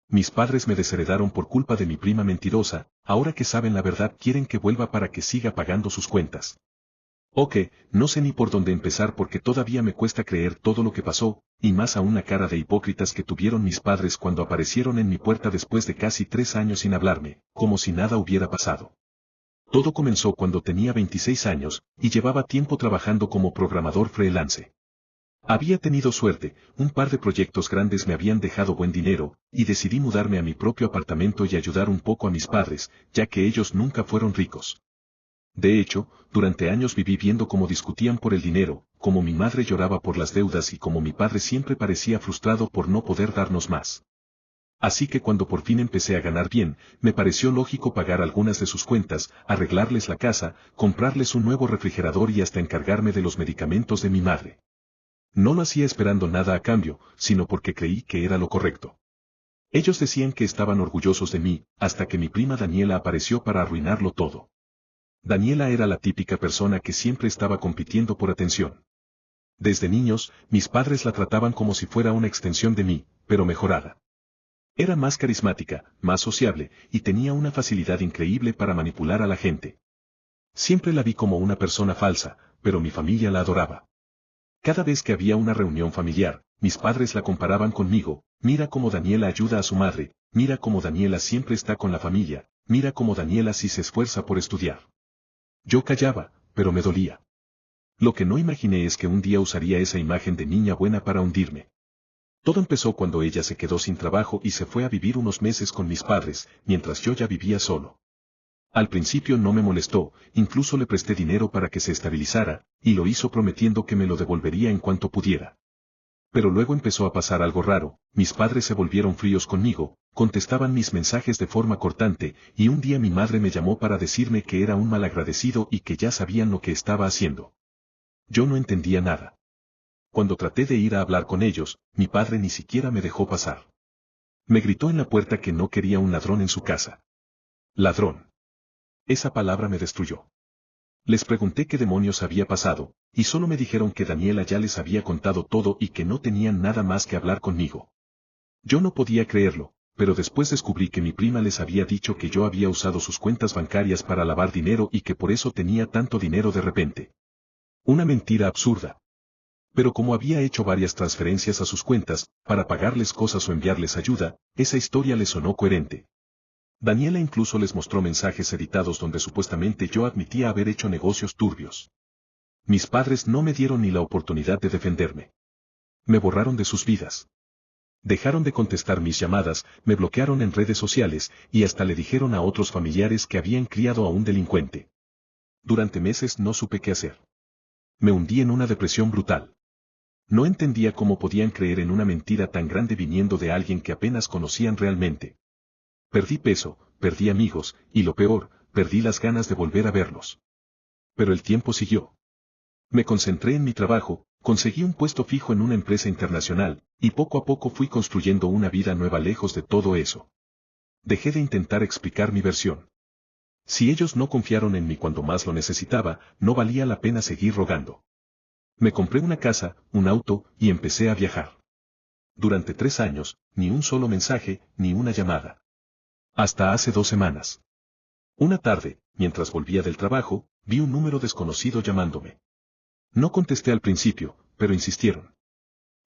mis padres me desheredaron por culpa de mi prima mentirosa, ahora que saben la verdad quieren que vuelva para que siga pagando sus cuentas. No sé ni por dónde empezar porque todavía me cuesta creer todo lo que pasó, y más aún la cara de hipócritas que tuvieron mis padres cuando aparecieron en mi puerta después de casi 3 años sin hablarme, como si nada hubiera pasado. Todo comenzó cuando tenía 26 años, y llevaba tiempo trabajando como programador freelance. Había tenido suerte, un par de proyectos grandes me habían dejado buen dinero, y decidí mudarme a mi propio apartamento y ayudar un poco a mis padres, ya que ellos nunca fueron ricos. De hecho, durante años viví viendo cómo discutían por el dinero, cómo mi madre lloraba por las deudas y cómo mi padre siempre parecía frustrado por no poder darnos más. Así que cuando por fin empecé a ganar bien, me pareció lógico pagar algunas de sus cuentas, arreglarles la casa, comprarles un nuevo refrigerador y hasta encargarme de los medicamentos de mi madre. No lo hacía esperando nada a cambio, sino porque creí que era lo correcto. Ellos decían que estaban orgullosos de mí, hasta que mi prima Daniela apareció para arruinarlo todo. Daniela era la típica persona que siempre estaba compitiendo por atención. Desde niños, mis padres la trataban como si fuera una extensión de mí, pero mejorada. Era más carismática, más sociable, y tenía una facilidad increíble para manipular a la gente. Siempre la vi como una persona falsa, pero mi familia la adoraba. Cada vez que había una reunión familiar, mis padres la comparaban conmigo, mira cómo Daniela ayuda a su madre, mira cómo Daniela siempre está con la familia, mira cómo Daniela sí se esfuerza por estudiar. Yo callaba, pero me dolía. Lo que no imaginé es que un día usaría esa imagen de niña buena para hundirme. Todo empezó cuando ella se quedó sin trabajo y se fue a vivir unos meses con mis padres, mientras yo ya vivía solo. Al principio no me molestó, incluso le presté dinero para que se estabilizara, y lo hizo prometiendo que me lo devolvería en cuanto pudiera. Pero luego empezó a pasar algo raro, mis padres se volvieron fríos conmigo, contestaban mis mensajes de forma cortante, y un día mi madre me llamó para decirme que era un malagradecido y que ya sabían lo que estaba haciendo. Yo no entendía nada. Cuando traté de ir a hablar con ellos, mi padre ni siquiera me dejó pasar. Me gritó en la puerta que no quería un ladrón en su casa. Ladrón. Esa palabra me destruyó. Les pregunté qué demonios había pasado, y solo me dijeron que Daniela ya les había contado todo y que no tenían nada más que hablar conmigo. Yo no podía creerlo, pero después descubrí que mi prima les había dicho que yo había usado sus cuentas bancarias para lavar dinero y que por eso tenía tanto dinero de repente. Una mentira absurda. Pero como había hecho varias transferencias a sus cuentas, para pagarles cosas o enviarles ayuda, esa historia les sonó coherente. Daniela incluso les mostró mensajes editados donde supuestamente yo admitía haber hecho negocios turbios. Mis padres no me dieron ni la oportunidad de defenderme. Me borraron de sus vidas. Dejaron de contestar mis llamadas, me bloquearon en redes sociales, y hasta le dijeron a otros familiares que habían criado a un delincuente. Durante meses no supe qué hacer. Me hundí en una depresión brutal. No entendía cómo podían creer en una mentira tan grande viniendo de alguien que apenas conocían realmente. Perdí peso, perdí amigos, y lo peor, perdí las ganas de volver a verlos. Pero el tiempo siguió. Me concentré en mi trabajo, conseguí un puesto fijo en una empresa internacional, y poco a poco fui construyendo una vida nueva lejos de todo eso. Dejé de intentar explicar mi versión. Si ellos no confiaron en mí cuando más lo necesitaba, no valía la pena seguir rogando. Me compré una casa, un auto, y empecé a viajar. Durante 3 años, ni un solo mensaje, ni una llamada. Hasta hace 2 semanas. Una tarde, mientras volvía del trabajo, vi un número desconocido llamándome. No contesté al principio, pero insistieron.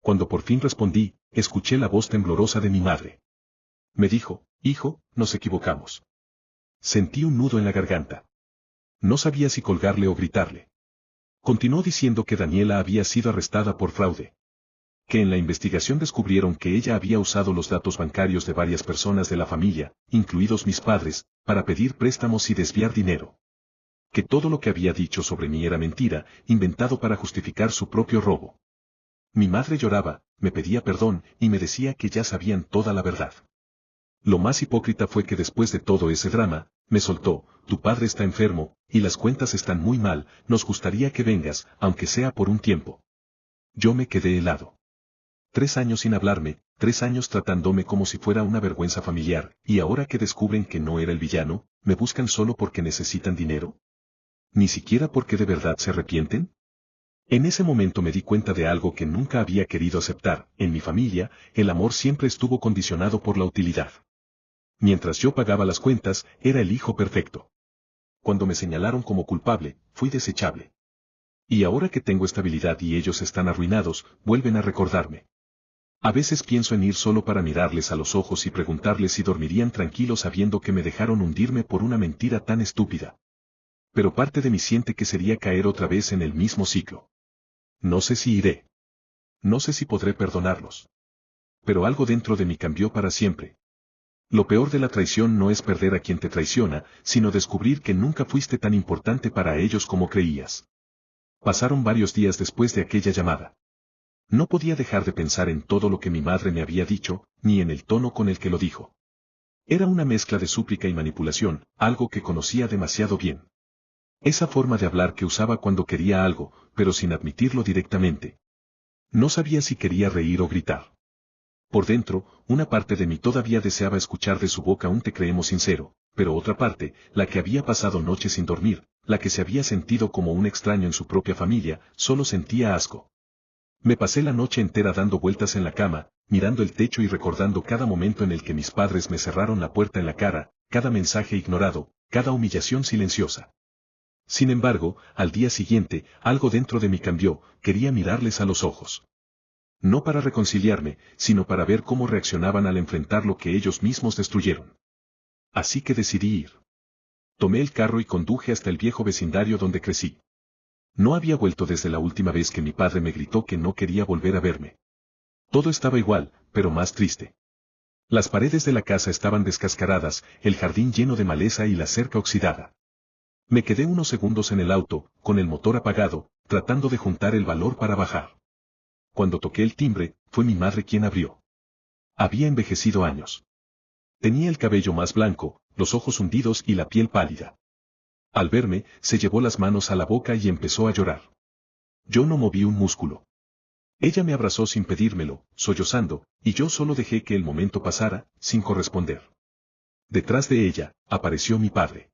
Cuando por fin respondí, escuché la voz temblorosa de mi madre. Me dijo, hijo, nos equivocamos. Sentí un nudo en la garganta. No sabía si colgarle o gritarle. Continuó diciendo que Daniela había sido arrestada por fraude. Que en la investigación descubrieron que ella había usado los datos bancarios de varias personas de la familia, incluidos mis padres, para pedir préstamos y desviar dinero. Que todo lo que había dicho sobre mí era mentira, inventado para justificar su propio robo. Mi madre lloraba, me pedía perdón y me decía que ya sabían toda la verdad. Lo más hipócrita fue que después de todo ese drama, me soltó, tu padre está enfermo, y las cuentas están muy mal, nos gustaría que vengas, aunque sea por un tiempo. Yo me quedé helado. 3 años sin hablarme, 3 años tratándome como si fuera una vergüenza familiar, y ahora que descubren que no era el villano, ¿me buscan solo porque necesitan dinero? ¿Ni siquiera porque de verdad se arrepienten? En ese momento me di cuenta de algo que nunca había querido aceptar. En mi familia, el amor siempre estuvo condicionado por la utilidad. Mientras yo pagaba las cuentas, era el hijo perfecto. Cuando me señalaron como culpable, fui desechable. Y ahora que tengo estabilidad y ellos están arruinados, vuelven a recordarme. A veces pienso en ir solo para mirarles a los ojos y preguntarles si dormirían tranquilos sabiendo que me dejaron hundirme por una mentira tan estúpida. Pero parte de mí siente que sería caer otra vez en el mismo ciclo. No sé si iré. No sé si podré perdonarlos. Pero algo dentro de mí cambió para siempre. Lo peor de la traición no es perder a quien te traiciona, sino descubrir que nunca fuiste tan importante para ellos como creías. Pasaron varios días después de aquella llamada. No podía dejar de pensar en todo lo que mi madre me había dicho, ni en el tono con el que lo dijo. Era una mezcla de súplica y manipulación, algo que conocía demasiado bien. Esa forma de hablar que usaba cuando quería algo, pero sin admitirlo directamente. No sabía si quería reír o gritar. Por dentro, una parte de mí todavía deseaba escuchar de su boca un te creemos sincero, pero otra parte, la que había pasado noches sin dormir, la que se había sentido como un extraño en su propia familia, solo sentía asco. Me pasé la noche entera dando vueltas en la cama, mirando el techo y recordando cada momento en el que mis padres me cerraron la puerta en la cara, cada mensaje ignorado, cada humillación silenciosa. Sin embargo, al día siguiente, algo dentro de mí cambió, quería mirarles a los ojos. No para reconciliarme, sino para ver cómo reaccionaban al enfrentar lo que ellos mismos destruyeron. Así que decidí ir. Tomé el carro y conduje hasta el viejo vecindario donde crecí. No había vuelto desde la última vez que mi padre me gritó que no quería volver a verme. Todo estaba igual, pero más triste. Las paredes de la casa estaban descascaradas, el jardín lleno de maleza y la cerca oxidada. Me quedé unos segundos en el auto, con el motor apagado, tratando de juntar el valor para bajar. Cuando toqué el timbre, fue mi madre quien abrió. Había envejecido años. Tenía el cabello más blanco, los ojos hundidos y la piel pálida. Al verme, se llevó las manos a la boca y empezó a llorar. Yo no moví un músculo. Ella me abrazó sin pedírmelo, sollozando, y yo solo dejé que el momento pasara, sin corresponder. Detrás de ella, apareció mi padre.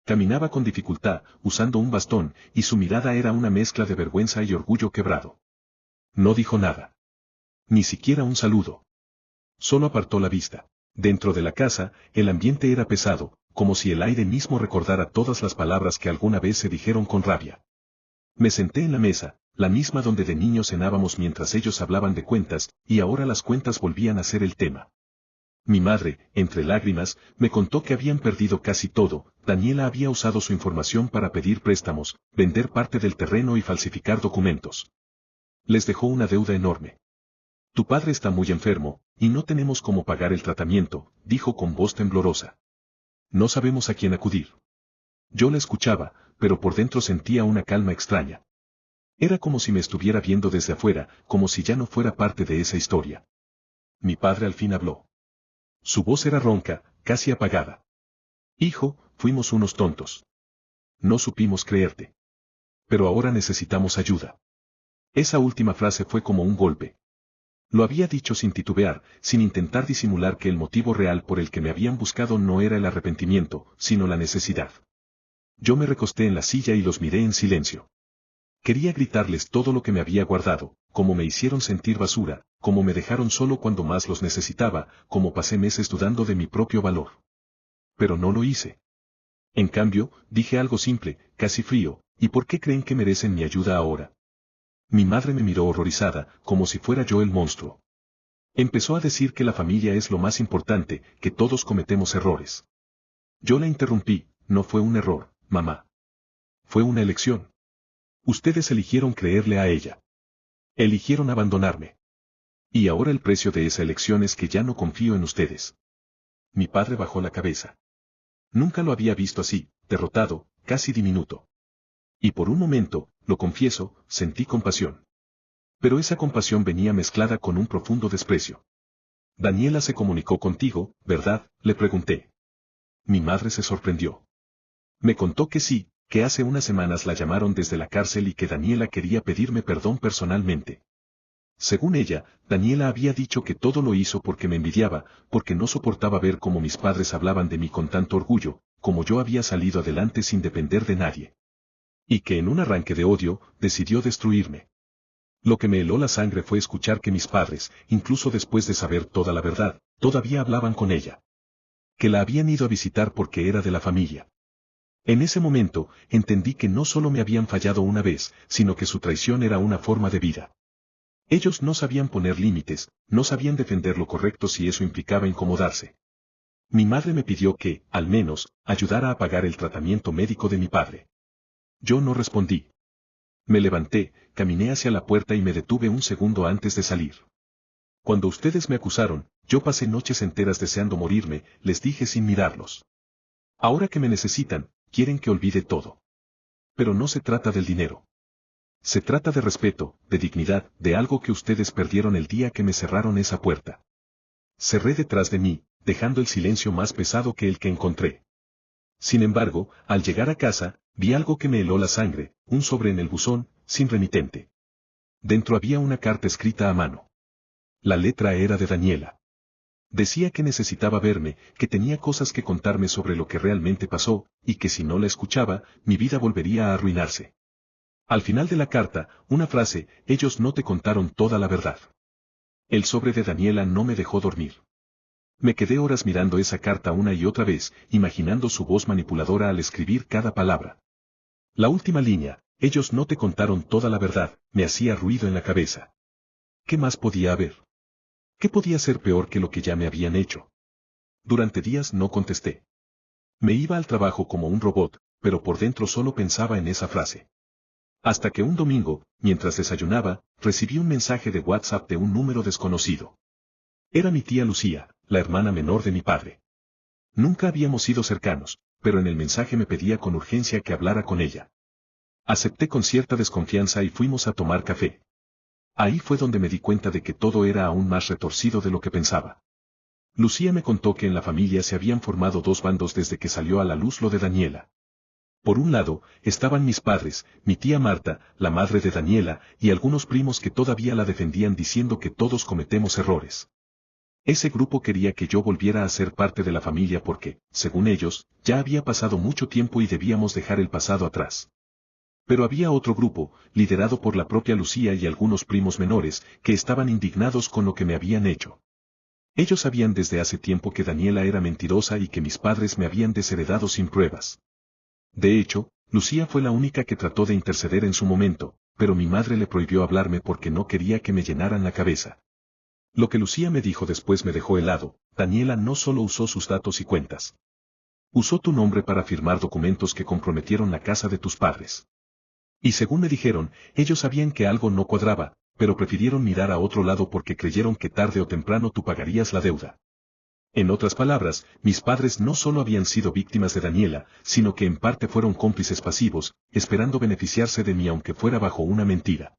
Caminaba con dificultad, usando un bastón, y su mirada era una mezcla de vergüenza y orgullo quebrado. No dijo nada. Ni siquiera un saludo. Solo apartó la vista. Dentro de la casa, el ambiente era pesado, como si el aire mismo recordara todas las palabras que alguna vez se dijeron con rabia. Me senté en la mesa, la misma donde de niño cenábamos mientras ellos hablaban de cuentas, y ahora las cuentas volvían a ser el tema. Mi madre, entre lágrimas, me contó que habían perdido casi todo. Daniela había usado su información para pedir préstamos, vender parte del terreno y falsificar documentos. Les dejó una deuda enorme. Tu padre está muy enfermo, y no tenemos cómo pagar el tratamiento, dijo con voz temblorosa. No sabemos a quién acudir. Yo la escuchaba, pero por dentro sentía una calma extraña. Era como si me estuviera viendo desde afuera, como si ya no fuera parte de esa historia. Mi padre al fin habló. Su voz era ronca, casi apagada. Hijo, fuimos unos tontos. No supimos creerte. Pero ahora necesitamos ayuda. Esa última frase fue como un golpe. Lo había dicho sin titubear, sin intentar disimular que el motivo real por el que me habían buscado no era el arrepentimiento, sino la necesidad. Yo me recosté en la silla y los miré en silencio. Quería gritarles todo lo que me había guardado, cómo me hicieron sentir basura, cómo me dejaron solo cuando más los necesitaba, cómo pasé meses dudando de mi propio valor. Pero no lo hice. En cambio, dije algo simple, casi frío, ¿y por qué creen que merecen mi ayuda ahora? Mi madre me miró horrorizada, como si fuera yo el monstruo. Empezó a decir que la familia es lo más importante, que todos cometemos errores. Yo la interrumpí, no fue un error, mamá. Fue una elección. Ustedes eligieron creerle a ella. Eligieron abandonarme. Y ahora el precio de esa elección es que ya no confío en ustedes. Mi padre bajó la cabeza. Nunca lo había visto así, derrotado, casi diminuto. Y por un momento, lo confieso, sentí compasión. Pero esa compasión venía mezclada con un profundo desprecio. Daniela se comunicó contigo, ¿verdad?, le pregunté. Mi madre se sorprendió. Me contó que sí, que hace unas semanas la llamaron desde la cárcel y que Daniela quería pedirme perdón personalmente. Según ella, Daniela había dicho que todo lo hizo porque me envidiaba, porque no soportaba ver cómo mis padres hablaban de mí con tanto orgullo, como yo había salido adelante sin depender de nadie. Y que en un arranque de odio, decidió destruirme. Lo que me heló la sangre fue escuchar que mis padres, incluso después de saber toda la verdad, todavía hablaban con ella. Que la habían ido a visitar porque era de la familia. En ese momento, entendí que no solo me habían fallado una vez, sino que su traición era una forma de vida. Ellos no sabían poner límites, no sabían defender lo correcto si eso implicaba incomodarse. Mi madre me pidió que, al menos, ayudara a pagar el tratamiento médico de mi padre. Yo no respondí. Me levanté, caminé hacia la puerta y me detuve un segundo antes de salir. Cuando ustedes me acusaron, yo pasé noches enteras deseando morirme, les dije sin mirarlos. Ahora que me necesitan, quieren que olvide todo. Pero no se trata del dinero. Se trata de respeto, de dignidad, de algo que ustedes perdieron el día que me cerraron esa puerta. Cerré detrás de mí, dejando el silencio más pesado que el que encontré. Sin embargo, al llegar a casa, vi algo que me heló la sangre, un sobre en el buzón, sin remitente. Dentro había una carta escrita a mano. La letra era de Daniela. Decía que necesitaba verme, que tenía cosas que contarme sobre lo que realmente pasó, y que si no la escuchaba, mi vida volvería a arruinarse. Al final de la carta, una frase: ellos no te contaron toda la verdad. El sobre de Daniela no me dejó dormir. Me quedé horas mirando esa carta una y otra vez, imaginando su voz manipuladora al escribir cada palabra. La última línea: ellos no te contaron toda la verdad, me hacía ruido en la cabeza. ¿Qué más podía haber? ¿Qué podía ser peor que lo que ya me habían hecho? Durante días no contesté. Me iba al trabajo como un robot, pero por dentro solo pensaba en esa frase. Hasta que un domingo, mientras desayunaba, recibí un mensaje de WhatsApp de un número desconocido. Era mi tía Lucía, la hermana menor de mi padre. Nunca habíamos sido cercanos, pero en el mensaje me pedía con urgencia que hablara con ella. Acepté con cierta desconfianza y fuimos a tomar café. Ahí fue donde me di cuenta de que todo era aún más retorcido de lo que pensaba. Lucía me contó que en la familia se habían formado dos bandos desde que salió a la luz lo de Daniela. Por un lado, estaban mis padres, mi tía Marta, la madre de Daniela, y algunos primos que todavía la defendían diciendo que todos cometemos errores. Ese grupo quería que yo volviera a ser parte de la familia porque, según ellos, ya había pasado mucho tiempo y debíamos dejar el pasado atrás. Pero había otro grupo, liderado por la propia Lucía y algunos primos menores, que estaban indignados con lo que me habían hecho. Ellos sabían desde hace tiempo que Daniela era mentirosa y que mis padres me habían desheredado sin pruebas. De hecho, Lucía fue la única que trató de interceder en su momento, pero mi madre le prohibió hablarme porque no quería que me llenaran la cabeza. Lo que Lucía me dijo después me dejó helado: Daniela no solo usó sus datos y cuentas. Usó tu nombre para firmar documentos que comprometieron la casa de tus padres. Y según me dijeron, ellos sabían que algo no cuadraba, pero prefirieron mirar a otro lado porque creyeron que tarde o temprano tú pagarías la deuda. En otras palabras, mis padres no solo habían sido víctimas de Daniela, sino que en parte fueron cómplices pasivos, esperando beneficiarse de mí aunque fuera bajo una mentira.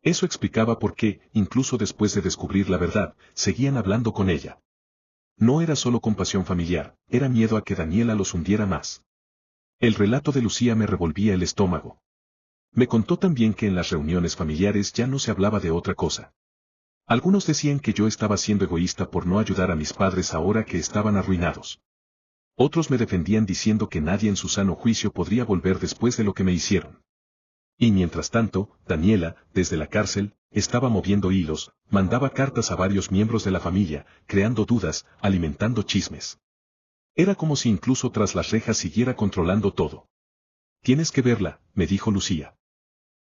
Eso explicaba por qué, incluso después de descubrir la verdad, seguían hablando con ella. No era solo compasión familiar, era miedo a que Daniela los hundiera más. El relato de Lucía me revolvía el estómago. Me contó también que en las reuniones familiares ya no se hablaba de otra cosa. Algunos decían que yo estaba siendo egoísta por no ayudar a mis padres ahora que estaban arruinados. Otros me defendían diciendo que nadie en su sano juicio podría volver después de lo que me hicieron. Y mientras tanto, Daniela, desde la cárcel, estaba moviendo hilos, mandaba cartas a varios miembros de la familia, creando dudas, alimentando chismes. Era como si incluso tras las rejas siguiera controlando todo. Tienes que verla, me dijo Lucía.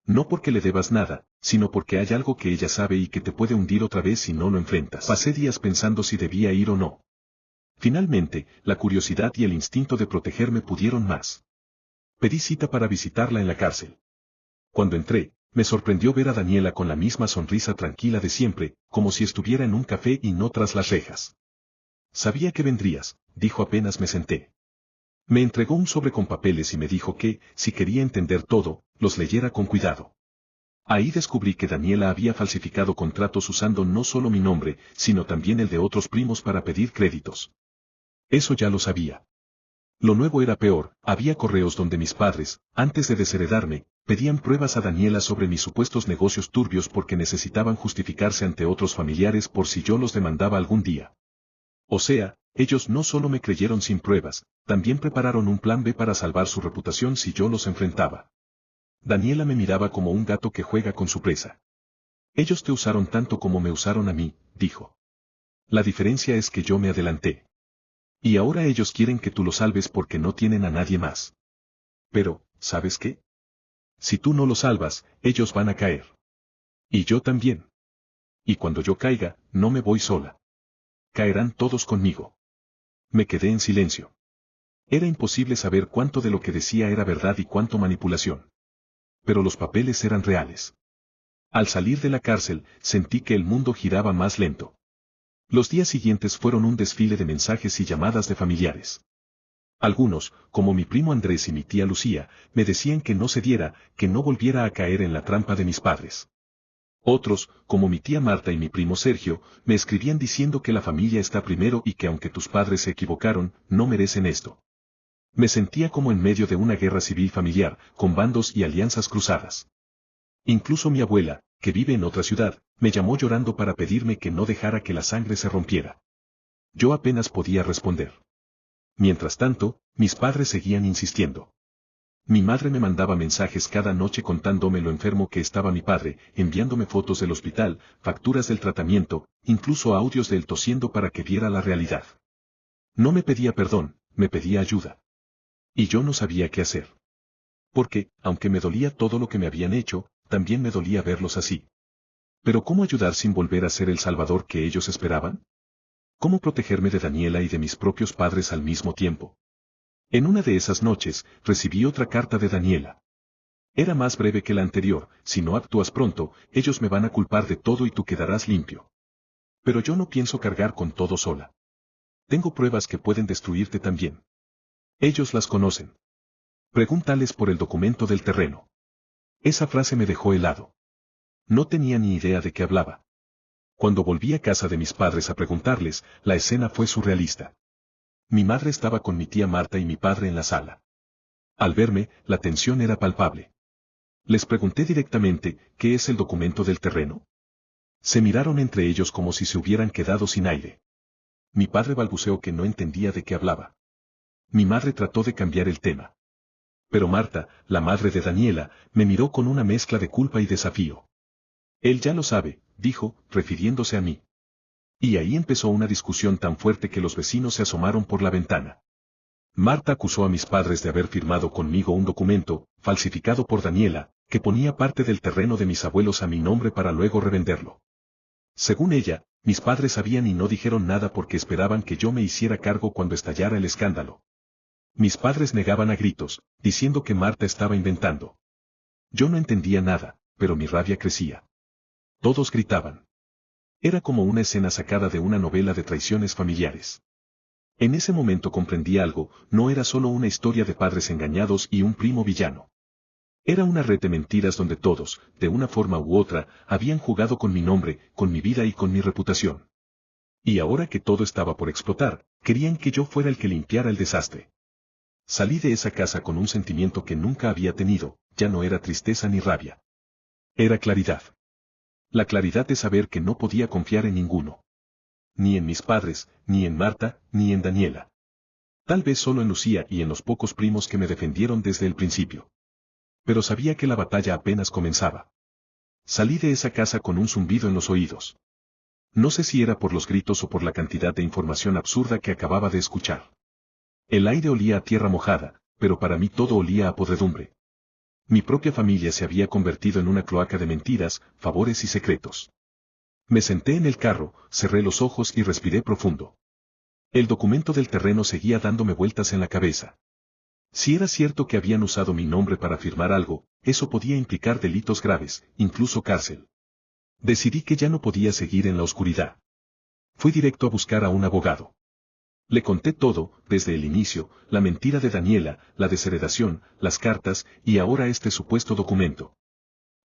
No porque le debas nada, sino porque hay algo que ella sabe y que te puede hundir otra vez si no lo enfrentas. Pasé días pensando si debía ir o no. Finalmente, la curiosidad y el instinto de protegerme pudieron más. Pedí cita para visitarla en la cárcel. Cuando entré, me sorprendió ver a Daniela con la misma sonrisa tranquila de siempre, como si estuviera en un café y no tras las rejas. Sabía que vendrías, dijo apenas me senté. Me entregó un sobre con papeles y me dijo que, si quería entender todo, los leyera con cuidado. Ahí descubrí que Daniela había falsificado contratos usando no solo mi nombre, sino también el de otros primos para pedir créditos. Eso ya lo sabía. Lo nuevo era peor: había correos donde mis padres, antes de desheredarme, pedían pruebas a Daniela sobre mis supuestos negocios turbios porque necesitaban justificarse ante otros familiares por si yo los demandaba algún día. O sea, ellos no solo me creyeron sin pruebas, también prepararon un plan B para salvar su reputación si yo los enfrentaba. Daniela me miraba como un gato que juega con su presa. Ellos te usaron tanto como me usaron a mí, dijo. La diferencia es que yo me adelanté. Y ahora ellos quieren que tú lo salves porque no tienen a nadie más. Pero, ¿sabes qué? Si tú no lo salvas, ellos van a caer. Y yo también. Y cuando yo caiga, no me voy sola. Caerán todos conmigo. Me quedé en silencio. Era imposible saber cuánto de lo que decía era verdad y cuánto manipulación. Pero los papeles eran reales. Al salir de la cárcel, sentí que el mundo giraba más lento. Los días siguientes fueron un desfile de mensajes y llamadas de familiares. Algunos, como mi primo Andrés y mi tía Lucía, me decían que no cediera, que no volviera a caer en la trampa de mis padres. Otros, como mi tía Marta y mi primo Sergio, me escribían diciendo que la familia está primero y que aunque tus padres se equivocaron, no merecen esto. Me sentía como en medio de una guerra civil familiar, con bandos y alianzas cruzadas. Incluso mi abuela, que vive en otra ciudad, me llamó llorando para pedirme que no dejara que la sangre se rompiera. Yo apenas podía responder. Mientras tanto, mis padres seguían insistiendo. Mi madre me mandaba mensajes cada noche contándome lo enfermo que estaba mi padre, enviándome fotos del hospital, facturas del tratamiento, incluso audios de él tosiendo para que viera la realidad. No me pedía perdón, me pedía ayuda. Y yo no sabía qué hacer. Porque, aunque me dolía todo lo que me habían hecho, también me dolía verlos así. Pero ¿cómo ayudar sin volver a ser el salvador que ellos esperaban? ¿Cómo protegerme de Daniela y de mis propios padres al mismo tiempo? En una de esas noches, recibí otra carta de Daniela. Era más breve que la anterior: si no actúas pronto, ellos me van a culpar de todo y tú quedarás limpio. Pero yo no pienso cargar con todo sola. Tengo pruebas que pueden destruirte también. Ellos las conocen. Pregúntales por el documento del terreno. Esa frase me dejó helado. No tenía ni idea de qué hablaba. Cuando volví a casa de mis padres a preguntarles, la escena fue surrealista. Mi madre estaba con mi tía Marta y mi padre en la sala. Al verme, la tensión era palpable. Les pregunté directamente, ¿qué es el documento del terreno? Se miraron entre ellos como si se hubieran quedado sin aire. Mi padre balbuceó que no entendía de qué hablaba. Mi madre trató de cambiar el tema. Pero Marta, la madre de Daniela, me miró con una mezcla de culpa y desafío. Él ya lo sabe, dijo, refiriéndose a mí. Y ahí empezó una discusión tan fuerte que los vecinos se asomaron por la ventana. Marta acusó a mis padres de haber firmado conmigo un documento, falsificado por Daniela, que ponía parte del terreno de mis abuelos a mi nombre para luego revenderlo. Según ella, mis padres sabían y no dijeron nada porque esperaban que yo me hiciera cargo cuando estallara el escándalo. Mis padres negaban a gritos, diciendo que Marta estaba inventando. Yo no entendía nada, pero mi rabia crecía. Todos gritaban. Era como una escena sacada de una novela de traiciones familiares. En ese momento comprendí algo: no era solo una historia de padres engañados y un primo villano. Era una red de mentiras donde todos, de una forma u otra, habían jugado con mi nombre, con mi vida y con mi reputación. Y ahora que todo estaba por explotar, querían que yo fuera el que limpiara el desastre. Salí de esa casa con un sentimiento que nunca había tenido: ya no era tristeza ni rabia. Era claridad. La claridad de saber que no podía confiar en ninguno. Ni en mis padres, ni en Marta, ni en Daniela. Tal vez solo en Lucía y en los pocos primos que me defendieron desde el principio. Pero sabía que la batalla apenas comenzaba. Salí de esa casa con un zumbido en los oídos. No sé si era por los gritos o por la cantidad de información absurda que acababa de escuchar. El aire olía a tierra mojada, pero para mí todo olía a podredumbre. Mi propia familia se había convertido en una cloaca de mentiras, favores y secretos. Me senté en el carro, cerré los ojos y respiré profundo. El documento del terreno seguía dándome vueltas en la cabeza. Si era cierto que habían usado mi nombre para firmar algo, eso podía implicar delitos graves, incluso cárcel. Decidí que ya no podía seguir en la oscuridad. Fui directo a buscar a un abogado. Le conté todo, desde el inicio: la mentira de Daniela, la desheredación, las cartas, y ahora este supuesto documento.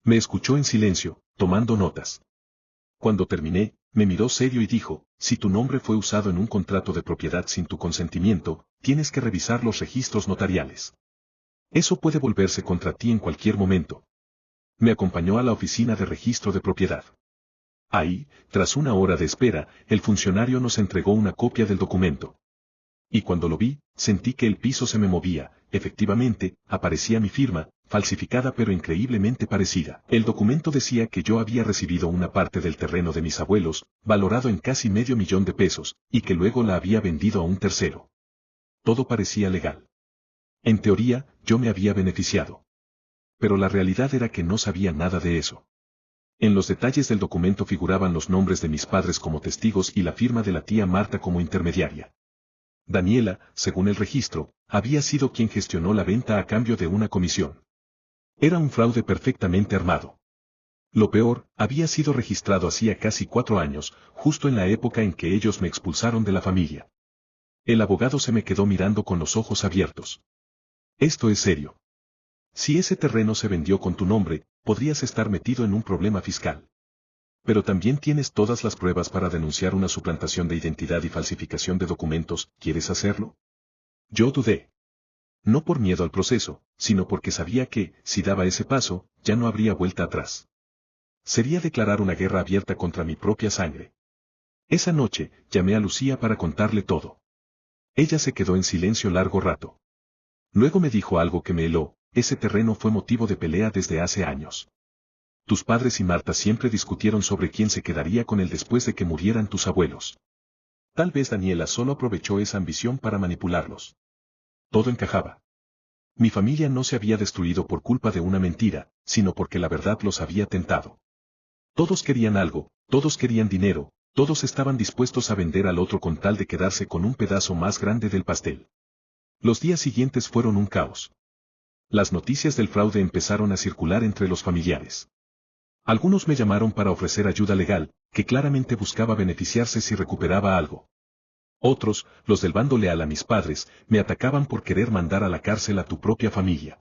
Me escuchó en silencio, tomando notas. Cuando terminé, me miró serio y dijo: si tu nombre fue usado en un contrato de propiedad sin tu consentimiento, tienes que revisar los registros notariales. Eso puede volverse contra ti en cualquier momento. Me acompañó a la oficina de registro de propiedad. Ahí, tras una hora de espera, el funcionario nos entregó una copia del documento. Y cuando lo vi, sentí que el piso se me movía. Efectivamente, aparecía mi firma, falsificada pero increíblemente parecida. El documento decía que yo había recibido una parte del terreno de mis abuelos, valorado en casi $500,000, y que luego la había vendido a un tercero. Todo parecía legal. En teoría, yo me había beneficiado. Pero la realidad era que no sabía nada de eso. En los detalles del documento figuraban los nombres de mis padres como testigos y la firma de la tía Marta como intermediaria. Daniela, según el registro, había sido quien gestionó la venta a cambio de una comisión. Era un fraude perfectamente armado. Lo peor, había sido registrado hacía casi 4 años, justo en la época en que ellos me expulsaron de la familia. El abogado se me quedó mirando con los ojos abiertos. Esto es serio. Si ese terreno se vendió con tu nombre, podrías estar metido en un problema fiscal. Pero también tienes todas las pruebas para denunciar una suplantación de identidad y falsificación de documentos, ¿quieres hacerlo? Yo dudé. No por miedo al proceso, sino porque sabía que, si daba ese paso, ya no habría vuelta atrás. Sería declarar una guerra abierta contra mi propia sangre. Esa noche, llamé a Lucía para contarle todo. Ella se quedó en silencio largo rato. Luego me dijo algo que me heló: ese terreno fue motivo de pelea desde hace años. Tus padres y Marta siempre discutieron sobre quién se quedaría con él después de que murieran tus abuelos. Tal vez Daniela solo aprovechó esa ambición para manipularlos. Todo encajaba. Mi familia no se había destruido por culpa de una mentira, sino porque la verdad los había tentado. Todos querían algo, todos querían dinero, todos estaban dispuestos a vender al otro con tal de quedarse con un pedazo más grande del pastel. Los días siguientes fueron un caos. Las noticias del fraude empezaron a circular entre los familiares. Algunos me llamaron para ofrecer ayuda legal, que claramente buscaba beneficiarse si recuperaba algo. Otros, los del bando leal a mis padres, me atacaban por querer mandar a la cárcel a tu propia familia.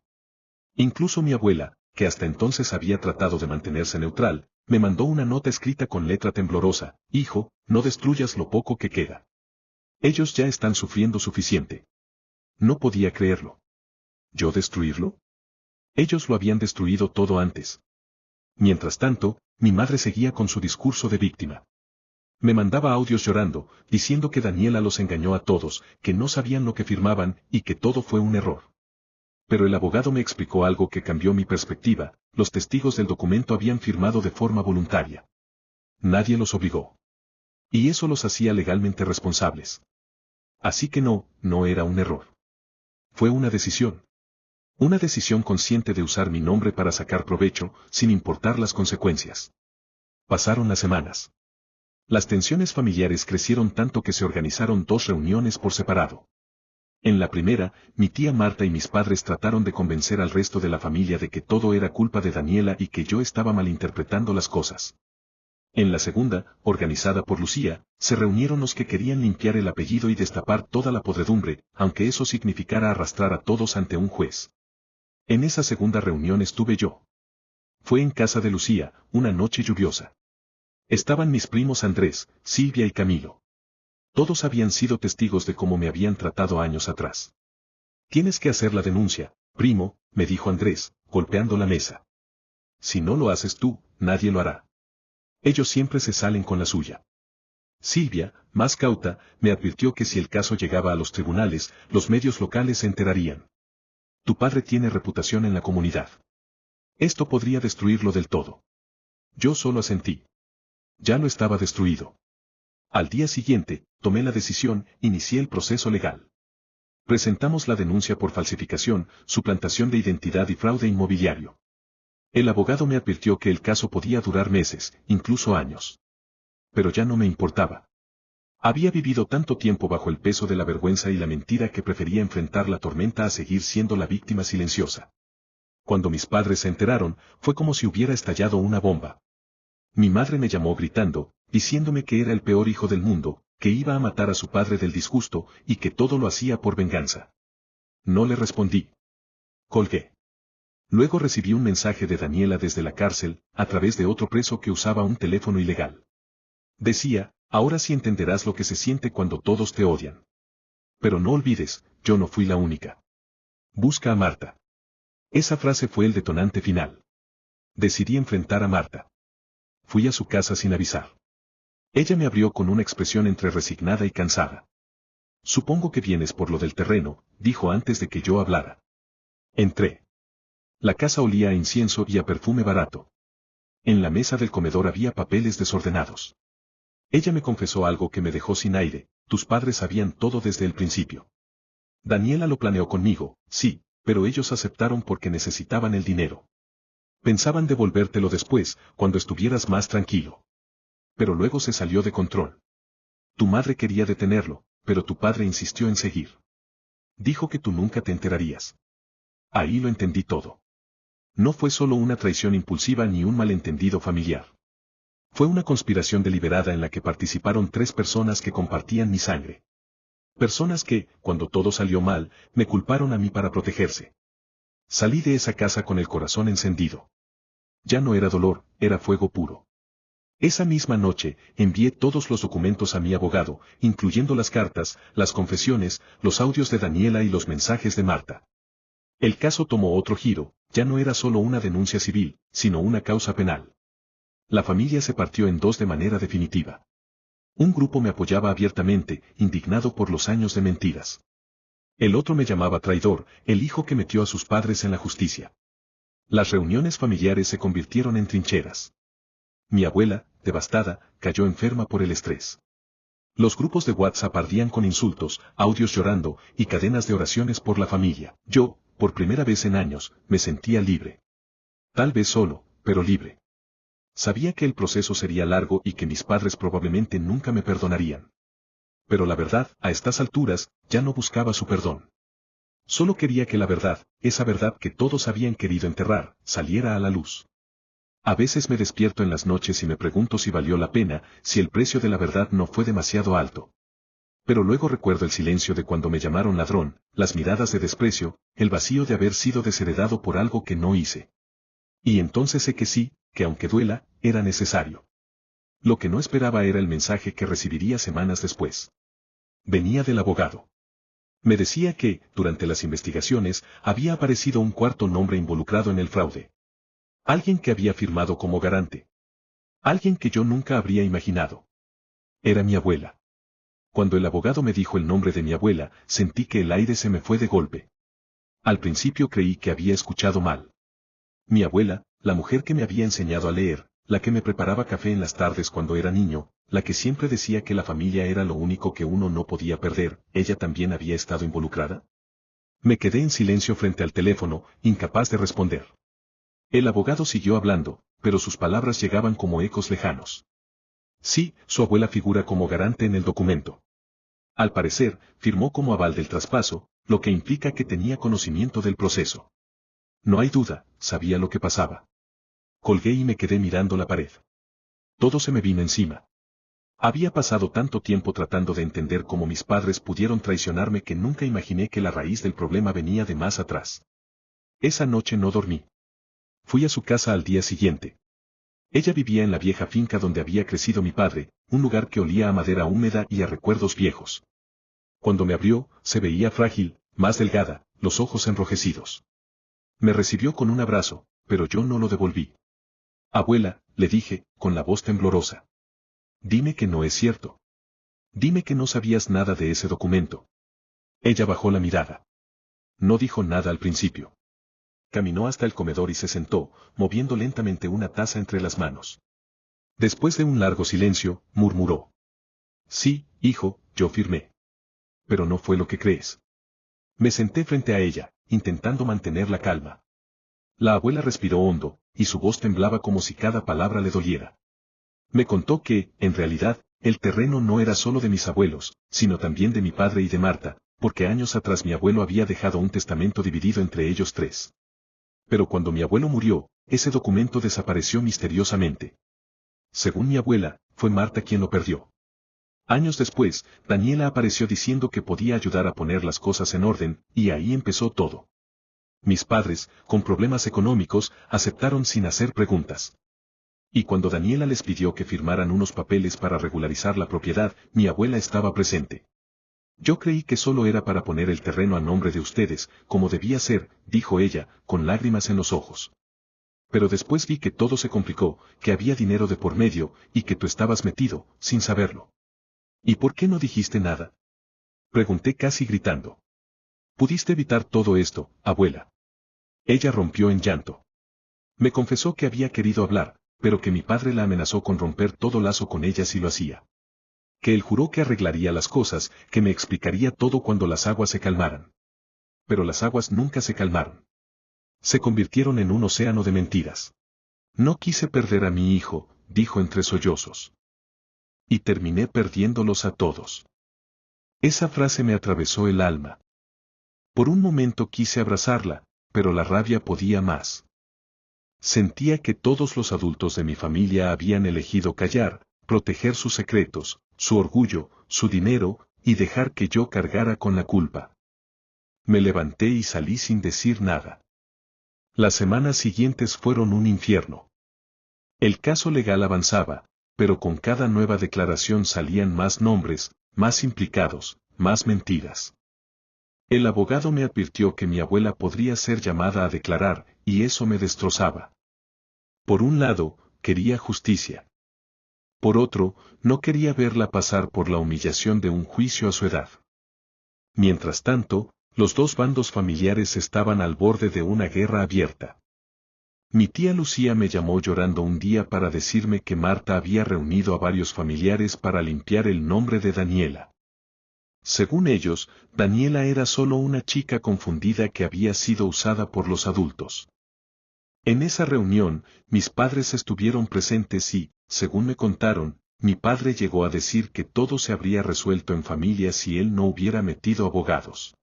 Incluso mi abuela, que hasta entonces había tratado de mantenerse neutral, me mandó una nota escrita con letra temblorosa: hijo, no destruyas lo poco que queda. Ellos ya están sufriendo suficiente. No podía creerlo. ¿Yo destruirlo? Ellos lo habían destruido todo antes. Mientras tanto, mi madre seguía con su discurso de víctima. Me mandaba audios llorando, diciendo que Daniela los engañó a todos, que no sabían lo que firmaban y que todo fue un error. Pero el abogado me explicó algo que cambió mi perspectiva: los testigos del documento habían firmado de forma voluntaria. Nadie los obligó. Y eso los hacía legalmente responsables. Así que no era un error. Fue una decisión. Una decisión consciente de usar mi nombre para sacar provecho, sin importar las consecuencias. Pasaron las semanas. Las tensiones familiares crecieron tanto que se organizaron 2 reuniones por separado. En la primera, mi tía Marta y mis padres trataron de convencer al resto de la familia de que todo era culpa de Daniela y que yo estaba malinterpretando las cosas. En la segunda, organizada por Lucía, se reunieron los que querían limpiar el apellido y destapar toda la podredumbre, aunque eso significara arrastrar a todos ante un juez. En esa segunda reunión estuve yo. Fue en casa de Lucía, una noche lluviosa. Estaban mis primos Andrés, Silvia y Camilo. Todos habían sido testigos de cómo me habían tratado años atrás. Tienes que hacer la denuncia, primo, me dijo Andrés, golpeando la mesa. Si no lo haces tú, nadie lo hará. Ellos siempre se salen con la suya. Silvia, más cauta, me advirtió que si el caso llegaba a los tribunales, los medios locales se enterarían. Tu padre tiene reputación en la comunidad. Esto podría destruirlo del todo. Yo solo asentí. Ya lo estaba destruido. Al día siguiente, tomé la decisión, inicié el proceso legal. Presentamos la denuncia por falsificación, suplantación de identidad y fraude inmobiliario. El abogado me advirtió que el caso podía durar meses, incluso años. Pero ya no me importaba. Había vivido tanto tiempo bajo el peso de la vergüenza y la mentira que prefería enfrentar la tormenta a seguir siendo la víctima silenciosa. Cuando mis padres se enteraron, fue como si hubiera estallado una bomba. Mi madre me llamó gritando, diciéndome que era el peor hijo del mundo, que iba a matar a su padre del disgusto, y que todo lo hacía por venganza. No le respondí. Colgué. Luego recibí un mensaje de Daniela desde la cárcel, a través de otro preso que usaba un teléfono ilegal. Decía: ahora sí entenderás lo que se siente cuando todos te odian. Pero no olvides, yo no fui la única. Busca a Marta. Esa frase fue el detonante final. Decidí enfrentar a Marta. Fui a su casa sin avisar. Ella me abrió con una expresión entre resignada y cansada. Supongo que vienes por lo del terreno, dijo antes de que yo hablara. Entré. La casa olía a incienso y a perfume barato. En la mesa del comedor había papeles desordenados. Ella me confesó algo que me dejó sin aire: tus padres sabían todo desde el principio. Daniela lo planeó conmigo, sí, pero ellos aceptaron porque necesitaban el dinero. Pensaban devolvértelo después, cuando estuvieras más tranquilo. Pero luego se salió de control. Tu madre quería detenerlo, pero tu padre insistió en seguir. Dijo que tú nunca te enterarías. Ahí lo entendí todo. No fue solo una traición impulsiva ni un malentendido familiar. Fue una conspiración deliberada en la que participaron 3 personas que compartían mi sangre. Personas que, cuando todo salió mal, me culparon a mí para protegerse. Salí de esa casa con el corazón encendido. Ya no era dolor, era fuego puro. Esa misma noche, envié todos los documentos a mi abogado, incluyendo las cartas, las confesiones, los audios de Daniela y los mensajes de Marta. El caso tomó otro giro, ya no era solo una denuncia civil, sino una causa penal. La familia se partió en dos de manera definitiva. Un grupo me apoyaba abiertamente, indignado por los años de mentiras. El otro me llamaba traidor, el hijo que metió a sus padres en la justicia. Las reuniones familiares se convirtieron en trincheras. Mi abuela, devastada, cayó enferma por el estrés. Los grupos de WhatsApp ardían con insultos, audios llorando y cadenas de oraciones por la familia. Yo, por primera vez en años, me sentía libre. Tal vez solo, pero libre. Sabía que el proceso sería largo y que mis padres probablemente nunca me perdonarían. Pero la verdad, a estas alturas, ya no buscaba su perdón. Solo quería que la verdad, esa verdad que todos habían querido enterrar, saliera a la luz. A veces me despierto en las noches y me pregunto si valió la pena, si el precio de la verdad no fue demasiado alto. Pero luego recuerdo el silencio de cuando me llamaron ladrón, las miradas de desprecio, el vacío de haber sido desheredado por algo que no hice. Y entonces sé que sí, que aunque duela, era necesario. Lo que no esperaba era el mensaje que recibiría semanas después. Venía del abogado. Me decía que, durante las investigaciones, había aparecido un cuarto nombre involucrado en el fraude. Alguien que había firmado como garante. Alguien que yo nunca habría imaginado. Era mi abuela. Cuando el abogado me dijo el nombre de mi abuela, sentí que el aire se me fue de golpe. Al principio creí que había escuchado mal. Mi abuela, la mujer que me había enseñado a leer, la que me preparaba café en las tardes cuando era niño, la que siempre decía que la familia era lo único que uno no podía perder, ¿ella también había estado involucrada? Me quedé en silencio frente al teléfono, incapaz de responder. El abogado siguió hablando, pero sus palabras llegaban como ecos lejanos. Sí, su abuela figura como garante en el documento. Al parecer, firmó como aval del traspaso, lo que implica que tenía conocimiento del proceso. No hay duda, sabía lo que pasaba. Colgué y me quedé mirando la pared. Todo se me vino encima. Había pasado tanto tiempo tratando de entender cómo mis padres pudieron traicionarme que nunca imaginé que la raíz del problema venía de más atrás. Esa noche no dormí. Fui a su casa al día siguiente. Ella vivía en la vieja finca donde había crecido mi padre, un lugar que olía a madera húmeda y a recuerdos viejos. Cuando me abrió, se veía frágil, más delgada, los ojos enrojecidos. Me recibió con un abrazo, pero yo no lo devolví. Abuela, le dije, con la voz temblorosa. Dime que no es cierto. Dime que no sabías nada de ese documento. Ella bajó la mirada. No dijo nada al principio. Caminó hasta el comedor y se sentó, moviendo lentamente una taza entre las manos. Después de un largo silencio, murmuró. Sí, hijo, yo firmé. Pero no fue lo que crees. Me senté frente a ella, intentando mantener la calma. La abuela respiró hondo, y su voz temblaba como si cada palabra le doliera. Me contó que, en realidad, el terreno no era solo de mis abuelos, sino también de mi padre y de Marta, porque años atrás mi abuelo había dejado un testamento dividido entre ellos 3. Pero cuando mi abuelo murió, ese documento desapareció misteriosamente. Según mi abuela, fue Marta quien lo perdió. Años después, Daniela apareció diciendo que podía ayudar a poner las cosas en orden, y ahí empezó todo. Mis padres, con problemas económicos, aceptaron sin hacer preguntas. Y cuando Daniela les pidió que firmaran unos papeles para regularizar la propiedad, mi abuela estaba presente. Yo creí que solo era para poner el terreno a nombre de ustedes, como debía ser, dijo ella, con lágrimas en los ojos. Pero después vi que todo se complicó, que había dinero de por medio, y que tú estabas metido, sin saberlo. ¿Y por qué no dijiste nada? Pregunté casi gritando. Pudiste evitar todo esto, abuela. Ella rompió en llanto. Me confesó que había querido hablar, pero que mi padre la amenazó con romper todo lazo con ella si lo hacía. Que él juró que arreglaría las cosas, que me explicaría todo cuando las aguas se calmaran. Pero las aguas nunca se calmaron. Se convirtieron en un océano de mentiras. No quise perder a mi hijo, dijo entre sollozos. Y terminé perdiéndolos a todos. Esa frase me atravesó el alma. Por un momento quise abrazarla, pero la rabia podía más. Sentía que todos los adultos de mi familia habían elegido callar, proteger sus secretos, su orgullo, su dinero, y dejar que yo cargara con la culpa. Me levanté y salí sin decir nada. Las semanas siguientes fueron un infierno. El caso legal avanzaba, pero con cada nueva declaración salían más nombres, más implicados, más mentiras. El abogado me advirtió que mi abuela podría ser llamada a declarar, y eso me destrozaba. Por un lado, quería justicia. Por otro, no quería verla pasar por la humillación de un juicio a su edad. Mientras tanto, los dos bandos familiares estaban al borde de una guerra abierta. Mi tía Lucía me llamó llorando un día para decirme que Marta había reunido a varios familiares para limpiar el nombre de Daniela. Según ellos, Daniela era solo una chica confundida que había sido usada por los adultos. En esa reunión, mis padres estuvieron presentes y, según me contaron, mi padre llegó a decir que todo se habría resuelto en familia si él no hubiera metido abogados.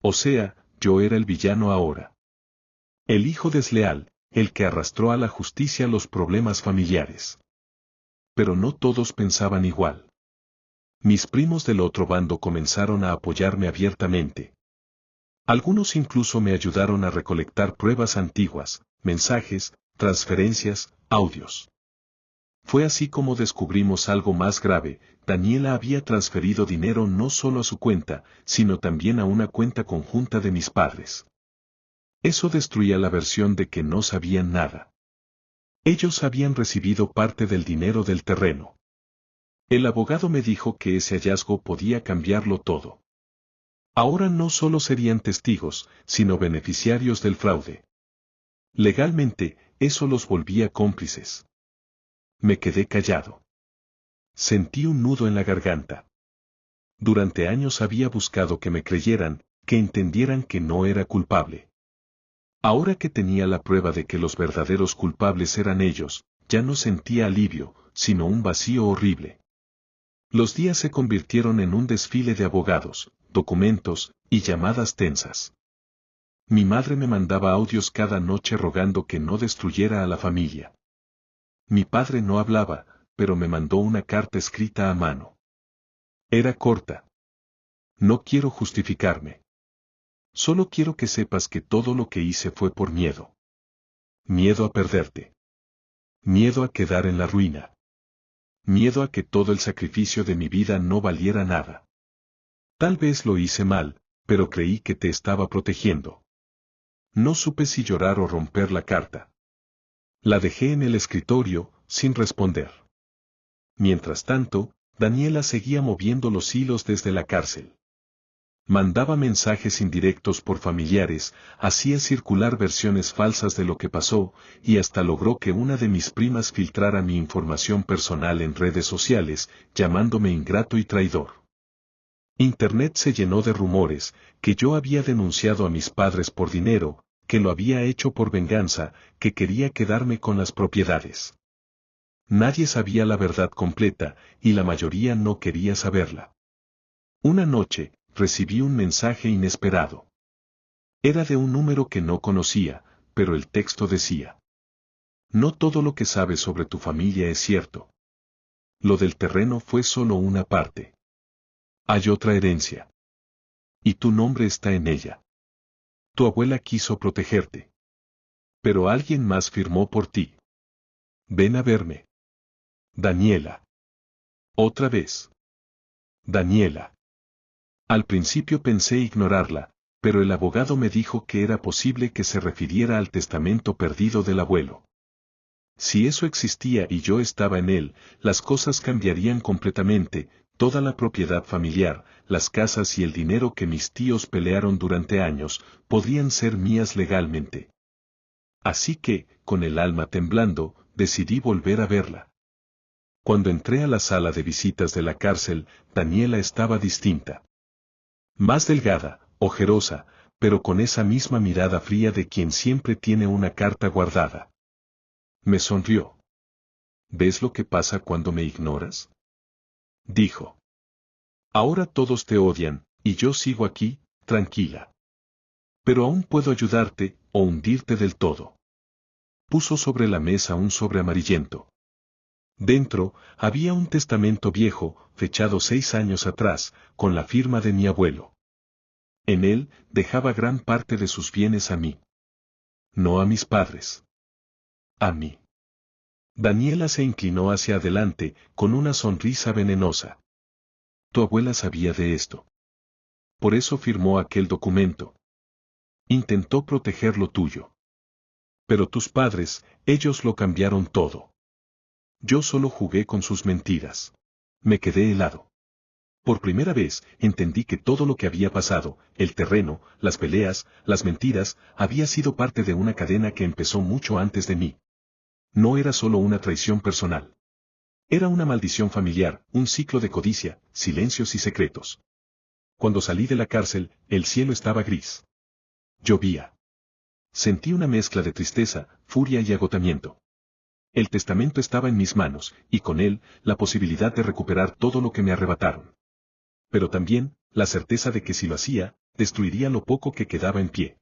O sea, yo era el villano ahora. El hijo desleal, el que arrastró a la justicia los problemas familiares. Pero no todos pensaban igual. Mis primos del otro bando comenzaron a apoyarme abiertamente. Algunos incluso me ayudaron a recolectar pruebas antiguas, mensajes, transferencias, audios. Fue así como descubrimos algo más grave: Daniela había transferido dinero no solo a su cuenta, sino también a una cuenta conjunta de mis padres. Eso destruía la versión de que no sabían nada. Ellos habían recibido parte del dinero del terreno. El abogado me dijo que ese hallazgo podía cambiarlo todo. Ahora no solo serían testigos, sino beneficiarios del fraude. Legalmente, eso los volvía cómplices. Me quedé callado. Sentí un nudo en la garganta. Durante años había buscado que me creyeran, que entendieran que no era culpable. Ahora que tenía la prueba de que los verdaderos culpables eran ellos, ya no sentía alivio, sino un vacío horrible. Los días se convirtieron en un desfile de abogados, documentos y llamadas tensas. Mi madre me mandaba audios cada noche rogando que no destruyera a la familia. Mi padre no hablaba, pero me mandó una carta escrita a mano. Era corta. No quiero justificarme. Solo quiero que sepas que todo lo que hice fue por miedo. Miedo a perderte. Miedo a quedar en la ruina. Miedo a que todo el sacrificio de mi vida no valiera nada. Tal vez lo hice mal, pero creí que te estaba protegiendo. No supe si llorar o romper la carta. La dejé en el escritorio, sin responder. Mientras tanto, Daniela seguía moviendo los hilos desde la cárcel. Mandaba mensajes indirectos por familiares, hacía circular versiones falsas de lo que pasó, y hasta logró que una de mis primas filtrara mi información personal en redes sociales, llamándome ingrato y traidor. Internet se llenó de rumores, que yo había denunciado a mis padres por dinero, que lo había hecho por venganza, que quería quedarme con las propiedades. Nadie sabía la verdad completa, y la mayoría no quería saberla. Una noche, recibí un mensaje inesperado. Era de un número que no conocía, pero el texto decía: no todo lo que sabes sobre tu familia es cierto. Lo del terreno fue solo una parte. Hay otra herencia. Y tu nombre está en ella. Tu abuela quiso protegerte. Pero alguien más firmó por ti. Ven a verme. Daniela. Otra vez. Daniela. Al principio pensé ignorarla, pero el abogado me dijo que era posible que se refiriera al testamento perdido del abuelo. Si eso existía y yo estaba en él, las cosas cambiarían completamente, toda la propiedad familiar, las casas y el dinero que mis tíos pelearon durante años, podrían ser mías legalmente. Así que, con el alma temblando, decidí volver a verla. Cuando entré a la sala de visitas de la cárcel, Daniela estaba distinta. Más delgada, ojerosa, pero con esa misma mirada fría de quien siempre tiene una carta guardada. Me sonrió. ¿Ves lo que pasa cuando me ignoras?, dijo. Ahora todos te odian, y yo sigo aquí, tranquila. Pero aún puedo ayudarte, o hundirte del todo. Puso sobre la mesa un sobre amarillento. Dentro, había un testamento viejo, fechado 6 años atrás, con la firma de mi abuelo. En él, dejaba gran parte de sus bienes a mí. No a mis padres. A mí. Daniela se inclinó hacia adelante, con una sonrisa venenosa. Tu abuela sabía de esto. Por eso firmó aquel documento. Intentó proteger lo tuyo. Pero tus padres, ellos lo cambiaron todo. Yo solo jugué con sus mentiras. Me quedé helado. Por primera vez, entendí que todo lo que había pasado, el terreno, las peleas, las mentiras, había sido parte de una cadena que empezó mucho antes de mí. No era solo una traición personal. Era una maldición familiar, un ciclo de codicia, silencios y secretos. Cuando salí de la cárcel, el cielo estaba gris. Llovía. Sentí una mezcla de tristeza, furia y agotamiento. El testamento estaba en mis manos, y con él, la posibilidad de recuperar todo lo que me arrebataron. Pero también, la certeza de que si lo hacía, destruiría lo poco que quedaba en pie.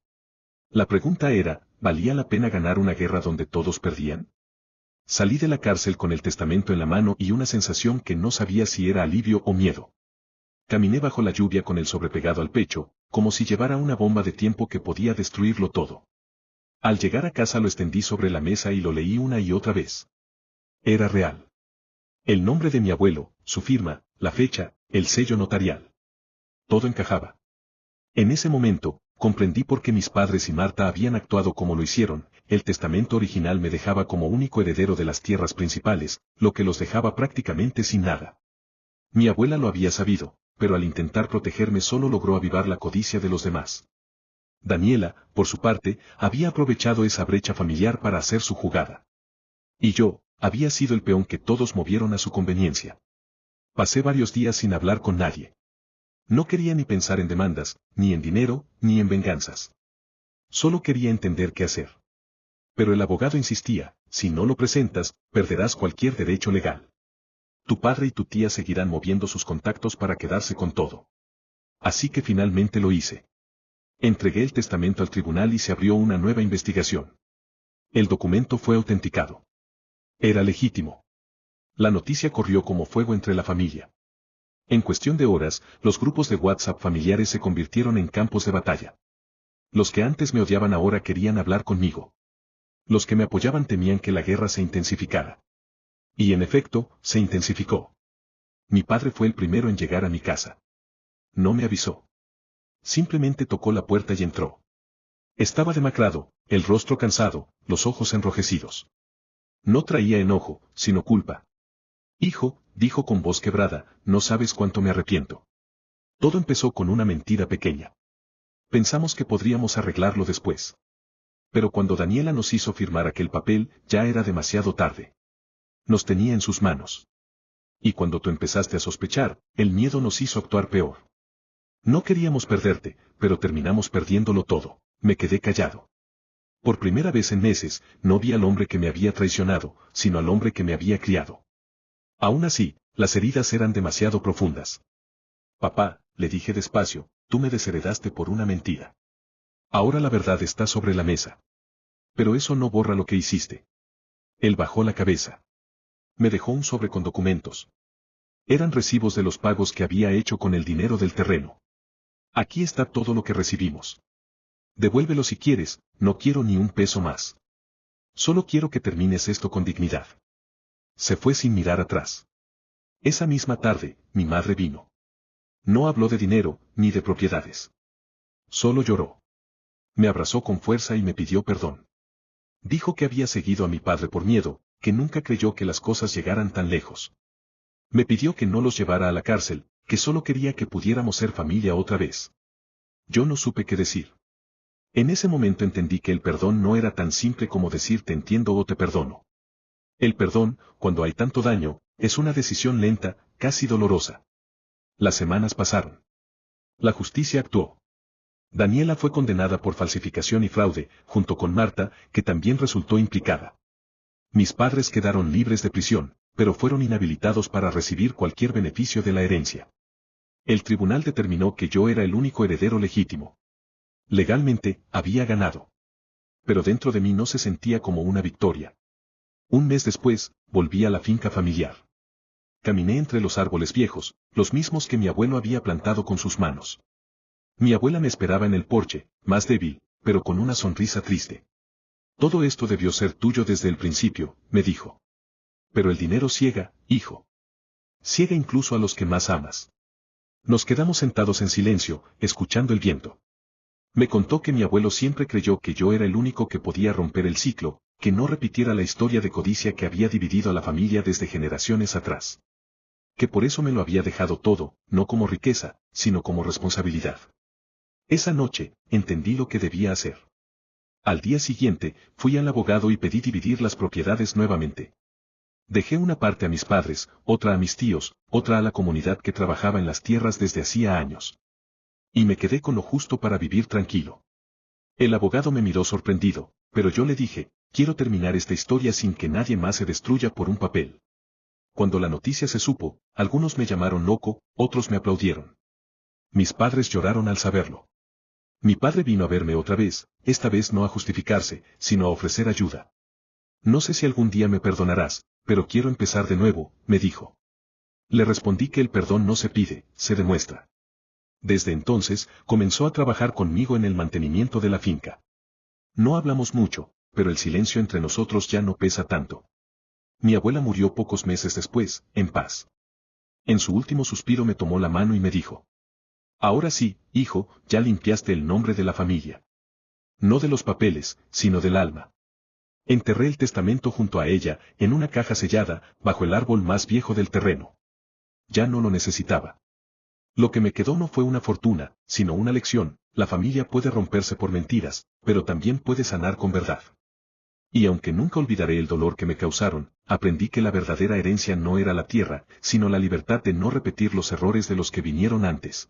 La pregunta era, ¿valía la pena ganar una guerra donde todos perdían? Salí de la cárcel con el testamento en la mano y una sensación que no sabía si era alivio o miedo. Caminé bajo la lluvia con el sobrepegado al pecho, como si llevara una bomba de tiempo que podía destruirlo todo. Al llegar a casa lo extendí sobre la mesa y lo leí una y otra vez. Era real. El nombre de mi abuelo, su firma, la fecha, el sello notarial. Todo encajaba. En ese momento, comprendí por qué mis padres y Marta habían actuado como lo hicieron. El testamento original me dejaba como único heredero de las tierras principales, lo que los dejaba prácticamente sin nada. Mi abuela lo había sabido, pero al intentar protegerme solo logró avivar la codicia de los demás. Daniela, por su parte, había aprovechado esa brecha familiar para hacer su jugada. Y yo, había sido el peón que todos movieron a su conveniencia. Pasé varios días sin hablar con nadie. No quería ni pensar en demandas, ni en dinero, ni en venganzas. Solo quería entender qué hacer. Pero el abogado insistía, si no lo presentas, perderás cualquier derecho legal. Tu padre y tu tía seguirán moviendo sus contactos para quedarse con todo. Así que finalmente lo hice. Entregué el testamento al tribunal y se abrió una nueva investigación. El documento fue autenticado. Era legítimo. La noticia corrió como fuego entre la familia. En cuestión de horas, los grupos de WhatsApp familiares se convirtieron en campos de batalla. Los que antes me odiaban ahora querían hablar conmigo. Los que me apoyaban temían que la guerra se intensificara. Y en efecto, se intensificó. Mi padre fue el primero en llegar a mi casa. No me avisó. Simplemente tocó la puerta y entró. Estaba demacrado, el rostro cansado, los ojos enrojecidos. No traía enojo, sino culpa. Hijo, dijo con voz quebrada, no sabes cuánto me arrepiento. Todo empezó con una mentira pequeña. Pensamos que podríamos arreglarlo después. Pero cuando Daniela nos hizo firmar aquel papel, ya era demasiado tarde. Nos tenía en sus manos. Y cuando tú empezaste a sospechar, el miedo nos hizo actuar peor. No queríamos perderte, pero terminamos perdiéndolo todo. Me quedé callado. Por primera vez en meses, no vi al hombre que me había traicionado, sino al hombre que me había criado. Aún así, las heridas eran demasiado profundas. Papá, le dije despacio, tú me desheredaste por una mentira. Ahora la verdad está sobre la mesa. Pero eso no borra lo que hiciste. Él bajó la cabeza. Me dejó un sobre con documentos. Eran recibos de los pagos que había hecho con el dinero del terreno. Aquí está todo lo que recibimos. Devuélvelo si quieres, no quiero ni un peso más. Solo quiero que termines esto con dignidad. Se fue sin mirar atrás. Esa misma tarde, mi madre vino. No habló de dinero, ni de propiedades. Solo lloró. Me abrazó con fuerza y me pidió perdón. Dijo que había seguido a mi padre por miedo, que nunca creyó que las cosas llegaran tan lejos. Me pidió que no los llevara a la cárcel, que solo quería que pudiéramos ser familia otra vez. Yo no supe qué decir. En ese momento entendí que el perdón no era tan simple como decir te entiendo o te perdono. El perdón, cuando hay tanto daño, es una decisión lenta, casi dolorosa. Las semanas pasaron. La justicia actuó. Daniela fue condenada por falsificación y fraude, junto con Marta, que también resultó implicada. Mis padres quedaron libres de prisión, pero fueron inhabilitados para recibir cualquier beneficio de la herencia. El tribunal determinó que yo era el único heredero legítimo. Legalmente, había ganado. Pero dentro de mí no se sentía como una victoria. Un mes después, volví a la finca familiar. Caminé entre los árboles viejos, los mismos que mi abuelo había plantado con sus manos. Mi abuela me esperaba en el porche, más débil, pero con una sonrisa triste. Todo esto debió ser tuyo desde el principio, me dijo. Pero el dinero ciega, hijo. Ciega incluso a los que más amas. Nos quedamos sentados en silencio, escuchando el viento. Me contó que mi abuelo siempre creyó que yo era el único que podía romper el ciclo, que no repitiera la historia de codicia que había dividido a la familia desde generaciones atrás. Que por eso me lo había dejado todo, no como riqueza, sino como responsabilidad. Esa noche, entendí lo que debía hacer. Al día siguiente, fui al abogado y pedí dividir las propiedades nuevamente. Dejé una parte a mis padres, otra a mis tíos, otra a la comunidad que trabajaba en las tierras desde hacía años. Y me quedé con lo justo para vivir tranquilo. El abogado me miró sorprendido, pero yo le dije, quiero terminar esta historia sin que nadie más se destruya por un papel. Cuando la noticia se supo, algunos me llamaron loco, otros me aplaudieron. Mis padres lloraron al saberlo. Mi padre vino a verme otra vez, esta vez no a justificarse, sino a ofrecer ayuda. No sé si algún día me perdonarás, pero quiero empezar de nuevo, me dijo. Le respondí que el perdón no se pide, se demuestra. Desde entonces, comenzó a trabajar conmigo en el mantenimiento de la finca. No hablamos mucho, pero el silencio entre nosotros ya no pesa tanto. Mi abuela murió pocos meses después, en paz. En su último suspiro me tomó la mano y me dijo. Ahora sí, hijo, ya limpiaste el nombre de la familia. No de los papeles, sino del alma. Enterré el testamento junto a ella, en una caja sellada, bajo el árbol más viejo del terreno. Ya no lo necesitaba. Lo que me quedó no fue una fortuna, sino una lección. La familia puede romperse por mentiras, pero también puede sanar con verdad. Y aunque nunca olvidaré el dolor que me causaron, aprendí que la verdadera herencia no era la tierra, sino la libertad de no repetir los errores de los que vinieron antes.